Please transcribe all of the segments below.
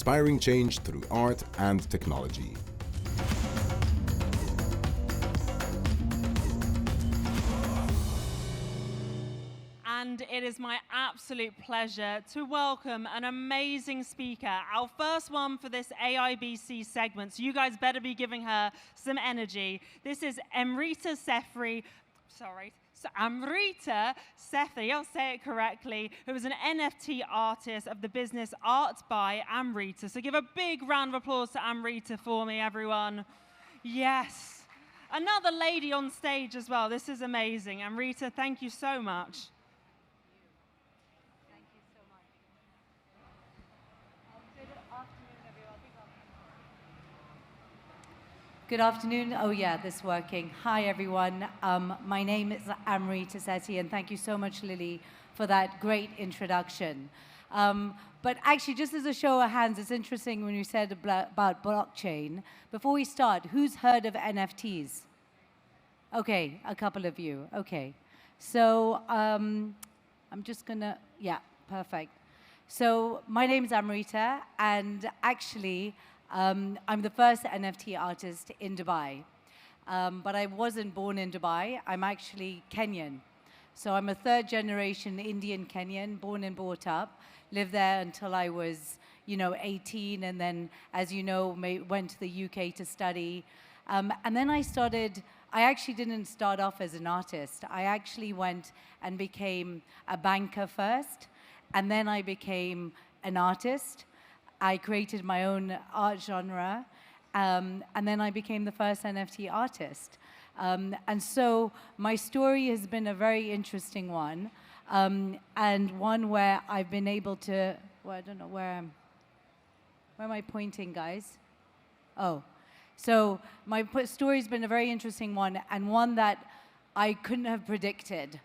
inspiring change through art and technology. And it is my absolute pleasure to welcome an amazing speaker, our first one for this AIBC segment, so you guys better be giving her some energy. This is Amrita Sethi, Amrita Sethi, I'll say it correctly, who is an NFT artist of the business Art by Amrita. So give a big round of applause to Amrita for me, everyone. Yes. Another lady on stage as well. This is amazing. Amrita, thank you so much. Good afternoon. Oh yeah, this is working. Hi everyone. My name is Amrita Sethi, and thank you so much, Lily, for that great introduction. But actually, just as a show of hands, it's interesting when you said about blockchain. Before we start, who's heard of NFTs? Okay, a couple of you. Okay. So I'm just gonna, yeah, perfect. So my name is Amrita, and actually, I'm the first NFT artist in Dubai. But I wasn't born in Dubai. I'm actually Kenyan. So I'm a third generation Indian Kenyan, born and brought up. Lived there until I was, 18, and then, as you know, went to the UK to study. And then I actually didn't start off as an artist. I actually went and became a banker first, and then I became an artist. I created my own art genre, and then I became the first NFT artist. And so my story has been a very interesting one, and one where I've been able to, well, I don't know where am I pointing, guys? Oh, so my story's been a very interesting one, and one that I couldn't have predicted.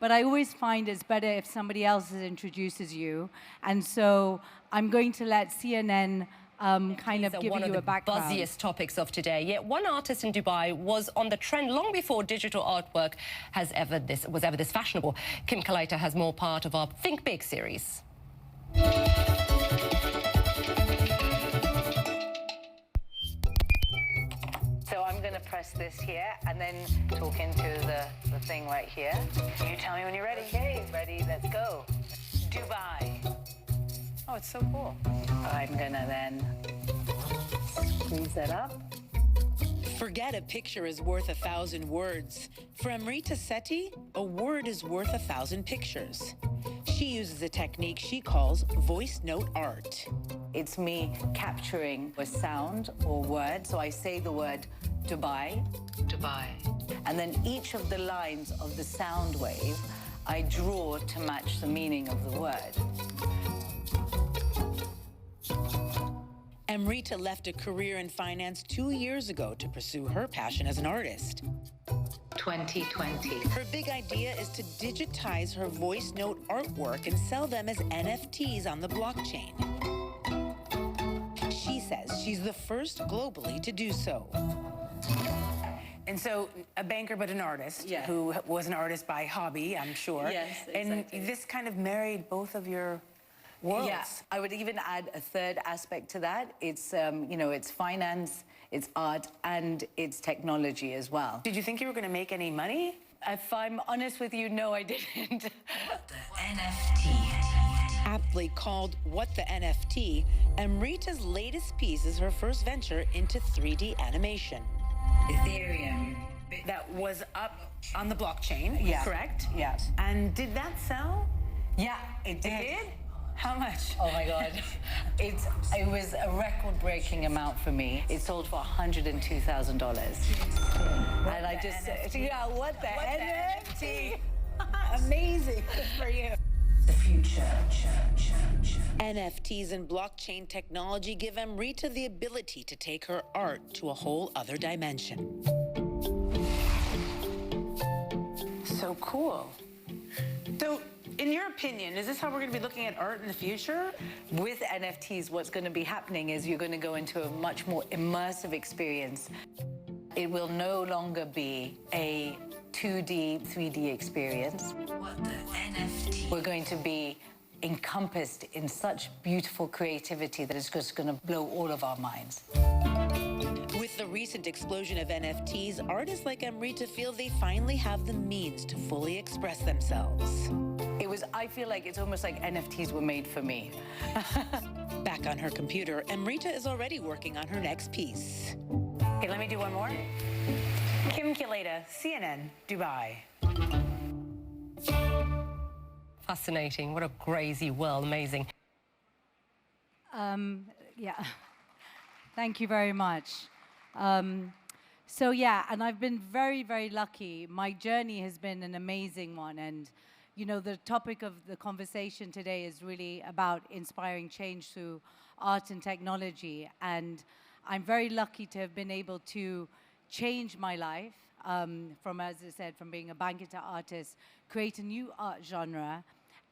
But I always find it's better if somebody else introduces you. And so I'm going to let CNN kind of give you a background. One of the buzziest topics of today. Yet one artist in Dubai was on the trend long before digital artwork was ever this fashionable. Kim Kalaita has more part of our Think Big series. So I'm going to press this here and then talk into the thing right here. You tell me when you're ready. Okay, ready, let's go. Dubai. Oh, it's so cool. I'm going to then squeeze that up. Forget a picture is worth 1,000 words. For Amrita Sethi, a word is worth 1,000 pictures. She uses a technique she calls voice note art. It's me capturing a sound or word. So I say the word Dubai, Dubai. And then each of the lines of the sound wave, I draw to match the meaning of the word. Amrita left a career in finance 2 years ago to pursue her passion as an artist. 2020. Her big idea is to digitize her voice note artwork and sell them as NFTs on the blockchain. She says she's the first globally to do so. And so, a banker but an artist, yeah, who was an artist by hobby, I'm sure. Yes, exactly. And this kind of married both of your worlds. Yeah, I would even add a third aspect to that. It's, it's finance, it's art, and it's technology as well. Did you think you were going to make any money? If I'm honest with you, no, I didn't. What the NFT? Aptly called What the NFT, Amrita's latest piece is her first venture into 3D animation. Ethereum. That was up on the blockchain, yeah, correct? Yes. And did that sell? Yeah, it did. It did? How much? Oh my God. It was a record-breaking amount for me. It sold for $102,000. And I just said, yeah, what the NFT? Amazing. Good for you. The future. NFTs and blockchain technology give Amrita the ability to take her art to a whole other dimension. So cool. So, in your opinion, is this how we're going to be looking at art in the future? With NFTs, what's going to be happening is you're going to go into a much more immersive experience. It will no longer be a 2D, 3D experience. What the NFT? We're going to be encompassed in such beautiful creativity that is just going to blow all of our minds. With the recent explosion of NFTs, artists like Amrita feel they finally have the means to fully express themselves. I feel like it's almost like NFTs were made for me. Back on her computer, Amrita is already working on her next piece. Okay, let me do one more. Kim Kulaita, CNN, Dubai. Fascinating. What a crazy world. Amazing. Yeah, thank you very much. So yeah, and I've been very, very lucky. My journey has been an amazing one. And, you know, the topic of the conversation today is really about inspiring change through art and technology. And I'm very lucky to have been able to change my life from, as I said, from being a banker to artist, create a new art genre.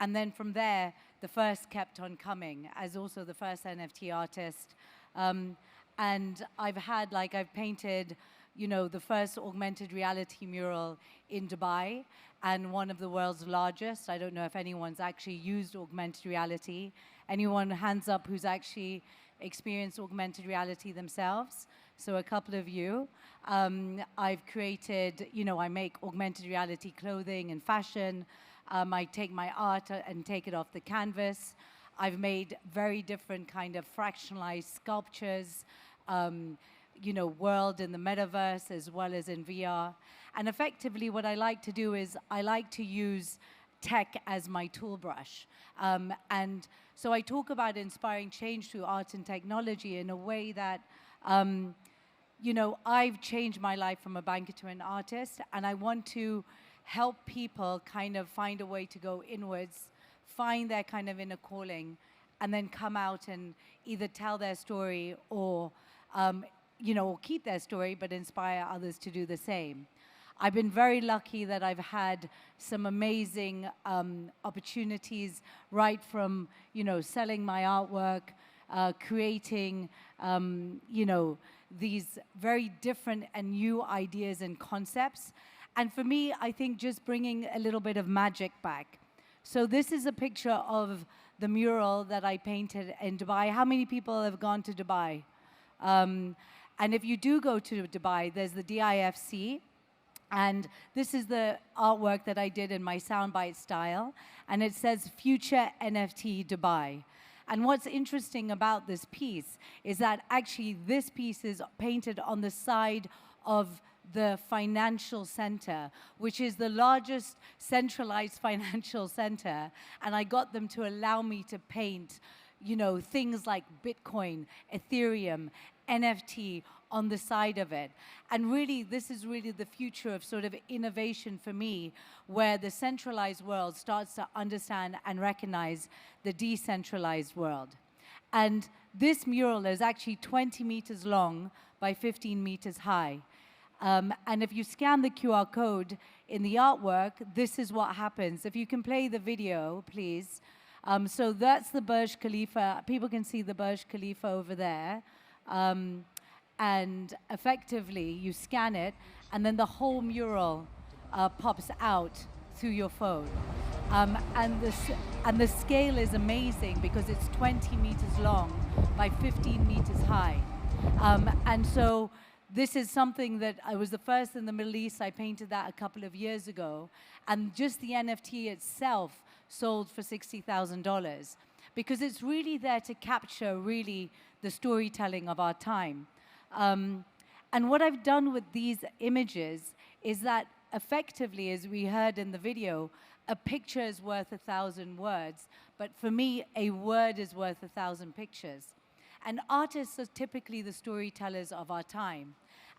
And then from there, the first kept on coming as also the first NFT artist. And I've painted, you know, the first augmented reality mural in Dubai and one of the world's largest. I don't know if anyone's actually used augmented reality. Anyone, hands up, who's actually experienced augmented reality themselves? So a couple of you. I've created, you know, I make augmented reality clothing and fashion. I take my art and take it off the canvas. I've made very different kind of fractionalized sculptures, you know, world in the metaverse as well as in VR. And effectively what I like to do is I like to use tech as my tool brush. And so I talk about inspiring change through art and technology in a way that, you know, I've changed my life from a banker to an artist, and I want to help people kind of find a way to go inwards, find their kind of inner calling, and then come out and either tell their story or, you know, keep their story, but inspire others to do the same. I've been very lucky that I've had some amazing opportunities, right from, you know, selling my artwork, creating, you know, these very different and new ideas and concepts. And for me, I think just bringing a little bit of magic back. So this is a picture of the mural that I painted in Dubai. How many people have gone to Dubai? And if you do go to Dubai, there's the DIFC. And this is the artwork that I did in my soundbite style. And it says Future NFT Dubai. And what's interesting about this piece is that actually this piece is painted on the side of the financial center, which is the largest centralized financial center. And I got them to allow me to paint, you know, things like Bitcoin, Ethereum, NFT on the side of it. And really, this is really the future of sort of innovation for me, where the centralized world starts to understand and recognize the decentralized world. And this mural is actually 20 meters long by 15 meters high. And if you scan the QR code in the artwork, this is what happens. If you can play the video, please. So that's the Burj Khalifa. People can see the Burj Khalifa over there. And effectively, you scan it, and then the whole mural pops out through your phone. And the scale is amazing because it's 20 meters long by 15 meters high. And so this is something that I was the first in the Middle East. I painted that a couple of years ago. And just the NFT itself sold for $60,000 because it's really there to capture really the storytelling of our time. And what I've done with these images is that effectively, as we heard in the video, a picture is worth 1,000 words. But for me, a word is worth 1,000 pictures. And artists are typically the storytellers of our time.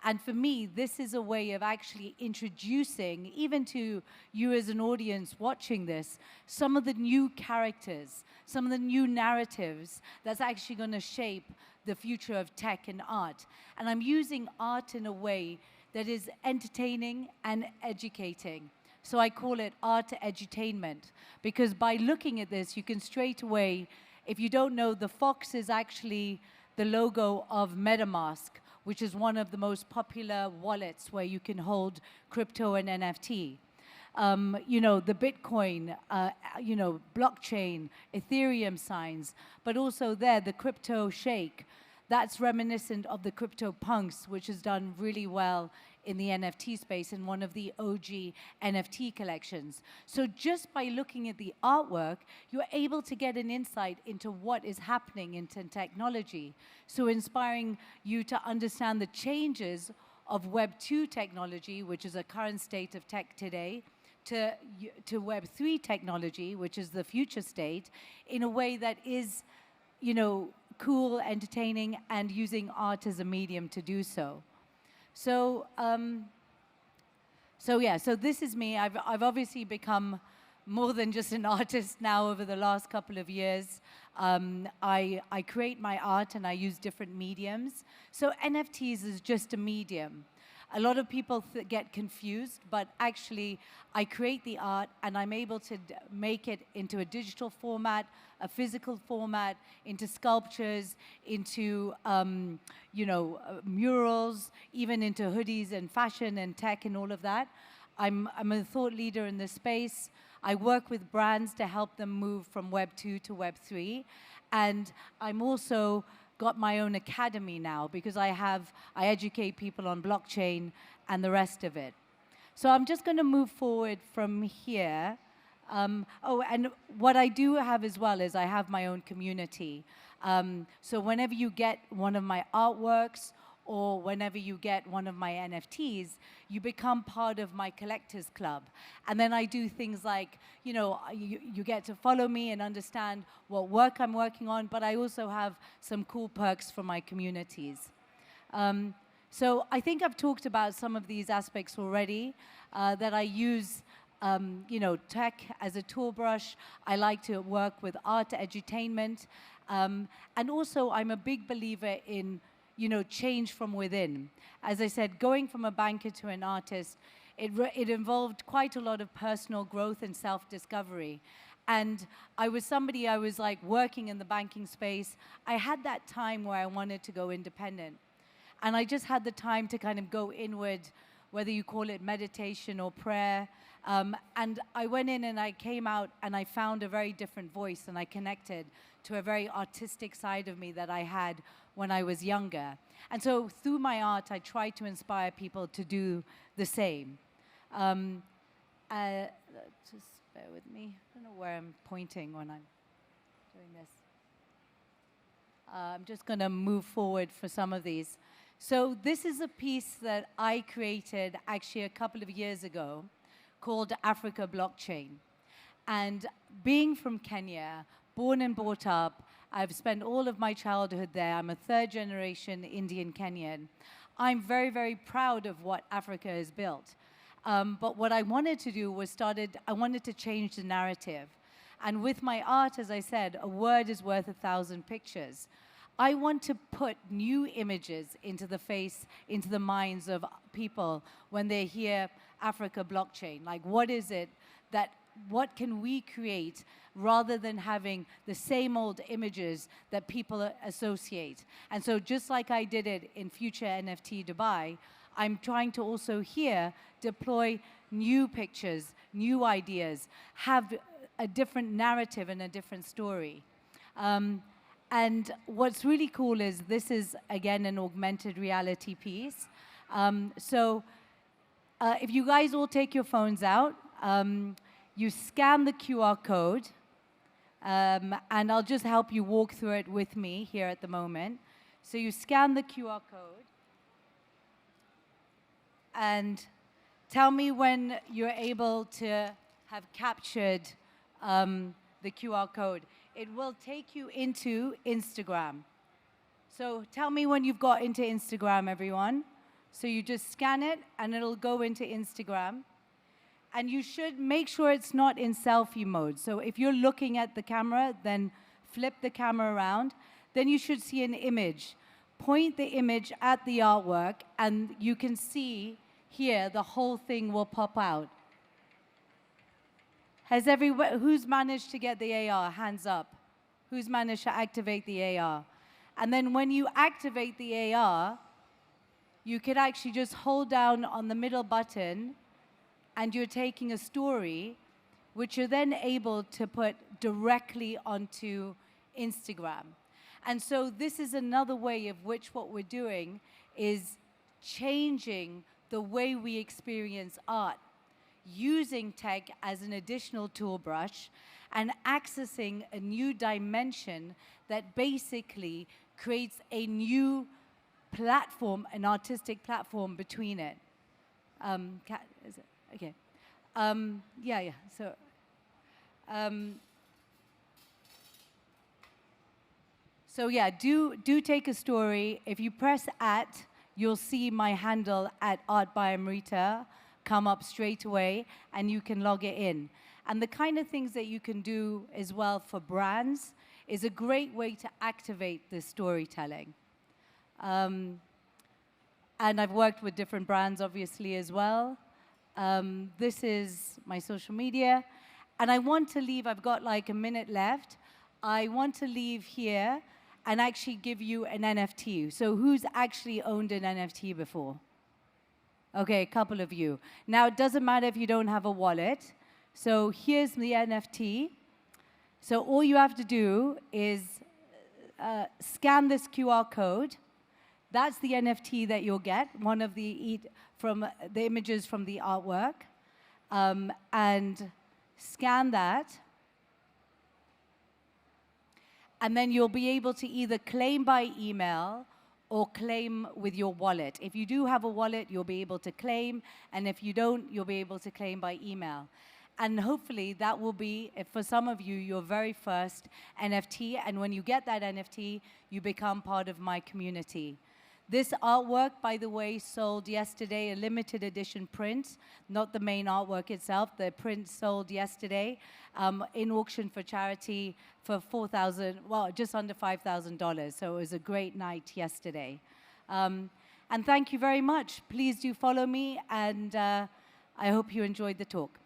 And for me, this is a way of actually introducing, even to you as an audience watching this, some of the new characters, some of the new narratives that's actually going to shape the future of tech and art. And I'm using art in a way that is entertaining and educating. So I call it art edutainment, because by looking at this, you can straight away, if you don't know, the fox is actually the logo of MetaMask, which is one of the most popular wallets where you can hold crypto and NFT. you know, the Bitcoin, you know, blockchain, Ethereum signs, but also there, the crypto shake. That's reminiscent of the CryptoPunks, which has done really well in the NFT space in one of the OG NFT collections. So just by looking at the artwork, you're able to get an insight into what is happening in technology. So inspiring you to understand the changes of Web 2 technology, which is a current state of tech today, to Web 3 technology, which is the future state, in a way that is, you know, cool, entertaining, and using art as a medium to do so. So, so this is me. I've obviously become more than just an artist now over the last couple of years. I create my art and I use different mediums. So NFTs is just a medium. A lot of people get confused, but actually I create the art and I'm able to make it into a digital format, a physical format, into sculptures, into you know, murals, even into hoodies and fashion and tech and all of that. I'm a thought leader in this space. I work with brands to help them move from Web 2 to Web 3. And I'm also got my own academy now because I educate people on blockchain and the rest of it. So I'm just going to move forward from here. Oh, and what I do have as well is I have my own community. So whenever you get one of my artworks or whenever you get one of my NFTs, you become part of my collectors club. And then I do things like, you know, you get to follow me and understand what work I'm working on, but I also have some cool perks for my communities. So I think I've talked about some of these aspects already, that I use you know, tech as a tool brush. I like to work with art edutainment. And also I'm a big believer in, you know, change from within. As I said, going from a banker to an artist, it involved quite a lot of personal growth and self-discovery. And I was like working in the banking space. I had that time where I wanted to go independent. And I just had the time to kind of go inward, whether you call it meditation or prayer. And I went in and I came out and I found a very different voice and I connected to a very artistic side of me that I had when I was younger. And so through my art, I try to inspire people to do the same. Just bear with me. I don't know where I'm pointing when I'm doing this. I'm just going to move forward for some of these. So this is a piece that I created actually a couple of years ago called Africa Blockchain. And being from Kenya, born and brought up, I've spent all of my childhood there. I'm a third-generation Indian Kenyan. I'm very, very proud of what Africa has built. But what I wanted to do was I wanted to change the narrative. And with my art, as I said, a word is worth 1,000 pictures. I want to put new images into the minds of people when they hear Africa Blockchain. Like, what is it what can we create rather than having the same old images that people associate? And so just like I did it in Future NFT Dubai, I'm trying to also here deploy new pictures, new ideas, have a different narrative and a different story. And what's really cool is this is, again, an augmented reality piece. If you guys all take your phones out, you scan the QR code, and I'll just help you walk through it with me here at the moment. So you scan the QR code, and tell me when you're able to have captured the QR code. It will take you into Instagram. So tell me when you've got into Instagram, everyone. So you just scan it, and it'll go into Instagram. And you should make sure it's not in selfie mode. So if you're looking at the camera, then flip the camera around. Then you should see an image. Point the image at the artwork, and you can see here the whole thing will pop out. Who's managed to get the AR? Hands up. Who's managed to activate the AR? And then when you activate the AR, you could actually just hold down on the middle button, and you're taking a story which you're then able to put directly onto Instagram. And so this is another way of which what we're doing is changing the way we experience art, using tech as an additional tool brush and accessing a new dimension that basically creates a new platform, an artistic platform between it. Is it? Okay. Yeah. So yeah, do take a story. If you press @ you'll see my handle @Art by Amrita come up straight away, and you can log it in. And the kind of things that you can do as well for brands is a great way to activate this storytelling. And I've worked with different brands, obviously, as well. This is my social media. And I want to leave, I've got like a minute left. I want to leave here and actually give you an NFT. So who's actually owned an NFT before? Okay, a couple of you. Now, it doesn't matter if you don't have a wallet. So here's the NFT. So all you have to do is scan this QR code. That's the NFT that you'll get, one of the images from the artwork. And scan that. And then you'll be able to either claim by email or claim with your wallet. If you do have a wallet, you'll be able to claim. And if you don't, you'll be able to claim by email. And hopefully that will be, for some of you, your very first NFT. And when you get that NFT, you become part of my community. This artwork, by the way, sold yesterday, a limited edition print, not the main artwork itself. The print sold yesterday in auction for charity for just under $5,000. So it was a great night yesterday. And thank you very much. Please do follow me, and I hope you enjoyed the talk.